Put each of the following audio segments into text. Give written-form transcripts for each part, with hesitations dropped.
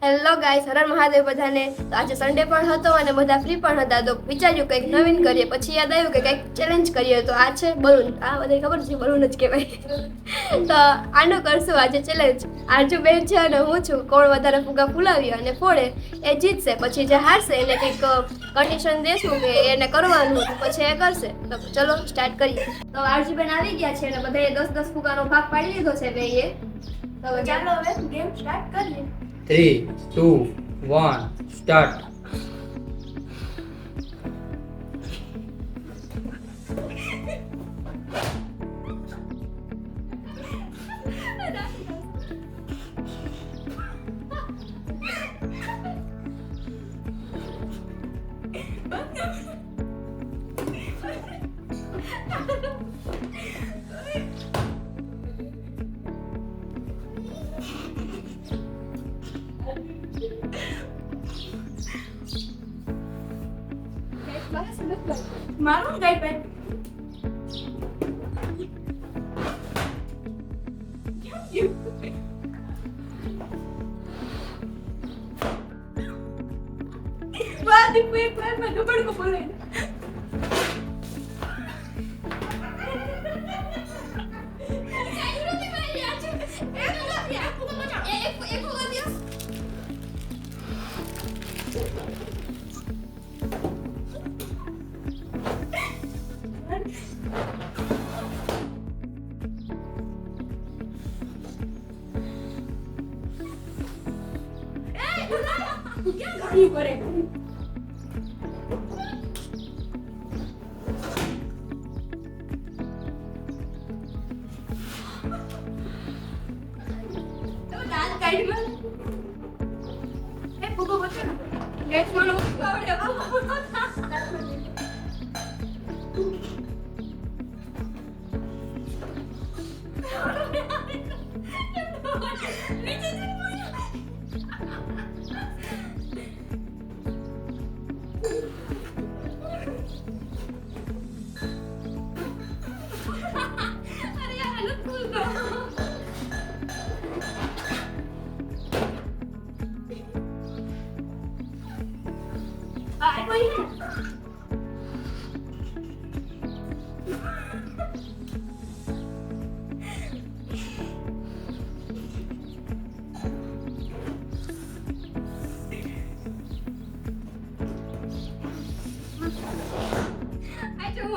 Hello guys, Har Har Mahadev બધાને. તો આજે સન્ડે પણ હતો અને બધા ફ્રી પણ હતા, તો વિચાર્યું કંઈક નવીન કરીએ. પછી યાદ આવ્યું કે કંઈક ચેલેન્જ કરીએ. તો આ છે બલૂન. આ બધાને ખબર છે બલૂન જ કહેવાય. તો આનું કરશું આજે ચેલેન્જ. આજુ બેન છે અને હું છું. કોણ વધારે ફુગા ફૂલાવી અને ફોડે એ જીતશે. પછી જે હારશે એને કંઈક કન્ડિશન દેશું કે એને કરવાનું, પછી એ કરશે. તો ચલો સ્ટાર્ટ કરીએ. તો આરજુ બેન આવી ગયા છે અને બધાએ 10-10 ફુગાનો ભાગ પાડી લીધો છે બેયે. તો ચાલો હવે ગેમ સ્ટાર્ટ કરીએ. 3, 2, 1, start. મારું કઈ પેન વાદી કોઈ પેન માં ડબલ કો બોલે क्या गाड़ी करे तो दाल काट में ए पुगो बच्चा नेक्स्ट वाला आवड़े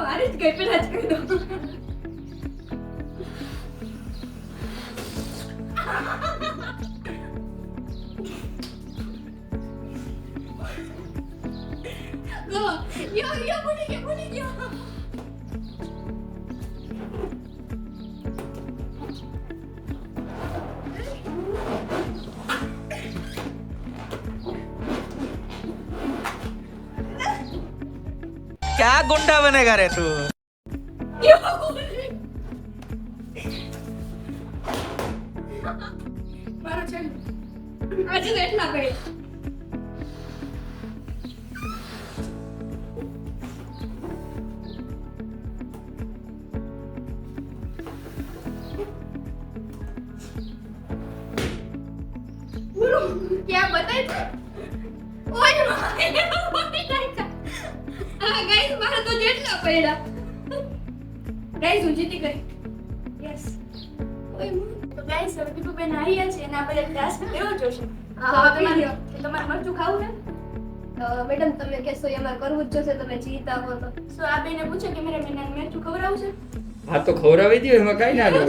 हारे गए पे नाच कर दो गो यो बोली गया क्या गुंडा बनेगा रे तू मारो चल आज बैठना पे क्या बताए ओए गाइस मारा तो જેટલા પડ્યા ગાઈસ હું જીતી ગઈ યસ ઓય તો ગાઈસ હવે દીપુ બેન આયા છે અને આપણે ટાસ્ક લેવો જોશે હા તમારે મરચું ખાવું છે મેડમ તમે કહેશો એમાં કરવું જ જોશે તમે જીતા હો તો સો આ બેને પૂછો કે મારે મેનાને મરચું ખવડાવવું છે હા તો ખવડાવી દો, એમાં કાઈ ના લો.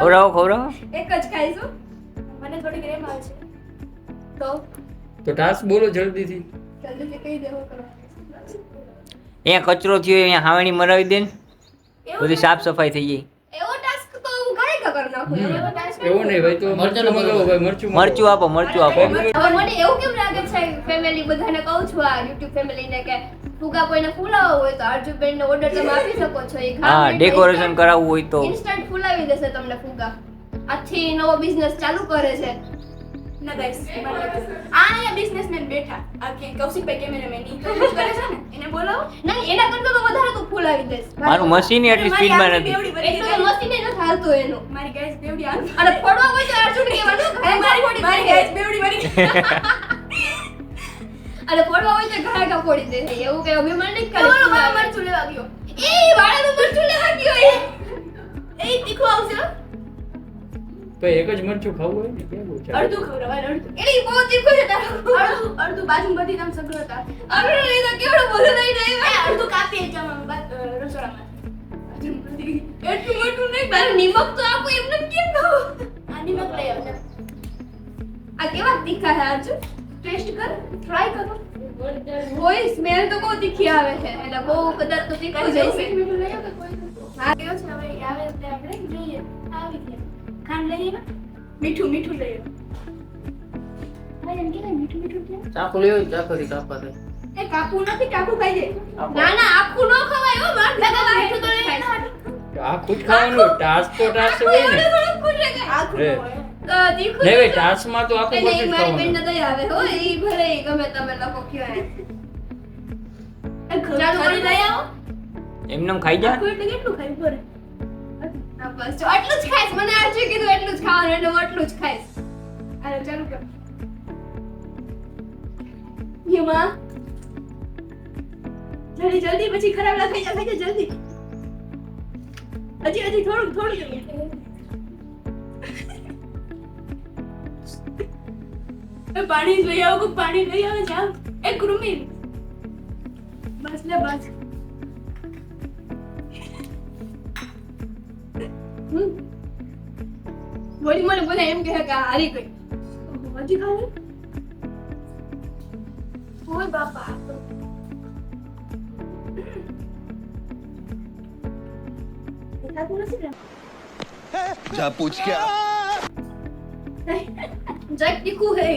ખવડાવો એક જ ખાઈશું મને થોડી ગ્રેમ આવે છે તો ટાસ્ક બોલો જલ્દીથી. જલ્દીથી કહી દેવો કરો અહીંયા કચરો થયો અહીંયા હાવણી મરાવી દે ને બધી સાફ સફાઈ થઈ ગઈ. એવો ટાસ્ક તો હું ઘરે કરી નાખું એવો ટાસ્ક એવું નહીં ભાઈ, તો મરચું મગાવો ભાઈ, મરચું આપો હવે મને એવું કેમ લાગે છે ફેમિલી બધાને કહું છું આ YouTube ફેમિલીને કે ફુગા કોઈને ફૂલાવો હોય તો આરજુબેન ને ઓર્ડર તમે આપી શકો છો. એ હા, ડેકોરેશન કરાવવું હોય તો ઇન્સ્ટન્ટ ફૂલાવી દેશે તમને ફુગા. આજથી નવો બિઝનેસ ચાલુ કરે છે. ના ગાઈસ આ બિઝનેસમેન બેઠા આ કે કૌશિકભાઈ કેમેરામેન ઈ કરે છે ને એને બોલાવો. ના એના કરતા તો વધારે તું ફૂલાવી દઈશ મારું મશીન એટલી સ્પીડમાં નથી. એટલું તો મસ્તી ને નથી હાલતું એનું મારી ગાઈસ બેવડી આ અને પડવા હોય તો અર્જુન કહેવાનું ઘાય મારી ફોડી મારી ગાઈસ બેવડી મારી અને પડવા હોય તો ઘાય ફોડી દે એવું કે અભિમાન નહીં કરે બોલો મારા મરચું લેવા ગયો એ વાળાનું મરચું લેવા ગયો એ તીખું આવશે હો. તો એક જ મરચું ખાવું હોય ને કેવું છે અડધું ખવડાવાય અડધું એ બહુ તીખું છે તારું અડધું બાજુ બધી નામ સગળો હતા અરે એ તો કેવડું બોલું નહીં નહીં અડધું કાપી જવાનું રસોડામાં એટલું મોટું નહીં તારું નિમક તો આપો એમને કેમ કહો આ નિમક લઈ આવજો આ કેવા તીખા છે અર્જુન ટેસ્ટ કર ટ્રાય કરો કોઈ સ્મેલ તો બહુ તીખી આવે છે એટલે બહુ કદાચ તો તીખું જ હશે મીઠું લઈ આવજો કોઈ હા કેવો છે હવે આવે એટલે આપણે જોઈએ આવી ગયા ખાંડ લઈએ ને મીઠું લઈએ હા એમ કે મીઠું છે ચાકુ લેવો ચાકુથી કાપવા દે એ કાપું નથી કાપું ખાઈ જાય ના ના આખું ન ખવાય હો માર મીઠું તો લઈ આ ખુદ ખાવાનું ટાસ તો ટાસ હોય ને થોડું ખુશ છે આખું રે. હોય તો તીખું નહીં ભાઈ ટાસમાં તો આખું એટલે બધું જ મારી બેન ખાવાનું દઈ આવે હો ઈ ભલે ઈ ગમે તમે લોકો કયો એમ. ચાલો કરી લઈ આવો એમનેમ ખાઈ જા. આખું એટલે કેટલું ખાઈ પડે હા બસ જો આટલું જ ખાઈશ મને આજે કીધું એટલું જ ખાવાનું એટલે હું આટલું જ ખાઈશ હાલો ચાલુ કર યમા જલ્દી જલ્દી પછી ખરાબ ના થઈ જાય જલ્દી હજી થોડું પાણી લઈ આવો કોઈ પાણી લઈ આવે જાવ એ કૃમિ બસ લે બસ વળી મને બધા એમ કહે કે આ હારી ગઈ હજી ખાવું ઓય બાપા દેખાતું નથી ને जा पूछ क्या જક તીખું હે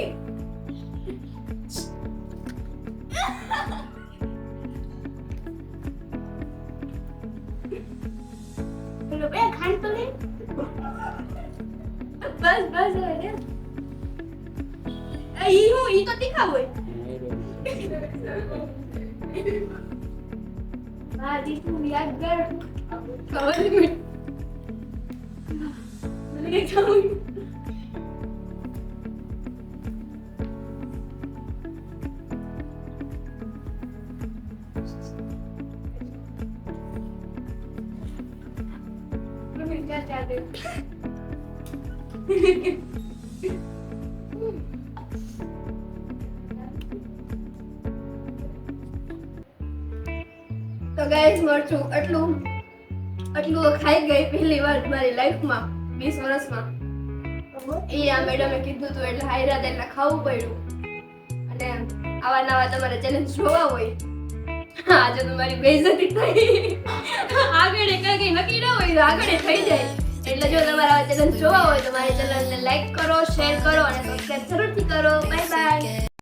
બોલો બે ખાંડ તો લે બસ બસ હવે લે ઈ તો તીખા હોય ભાજી તું યાદ કર ખબર મને જાઉં તો ગાઈસ મરચું આટલું તો ખાઈ ગઈ પહેલી વાર મારી લાઈફમાં 20 વર્ષમાં એ આ મેડમે કીધું હતું એટલે હાયરાત એટલે ખાવું પડ્યું અને આવા નવા તમારે ચેલેન્જ જોવા હોય આજે તો મારી બેઇજ્જતી થઈ આગળ કઈ નક્કી ન હોય તો આગળ થઈ જાય એટલે જો તમારે આવા ચેલેન્જ જોવા હોય તો મારી ચેનલને લાઈક કરો શેર કરો અને સબસ્ક્રાઇબ જરૂરથી કરો બાય બાય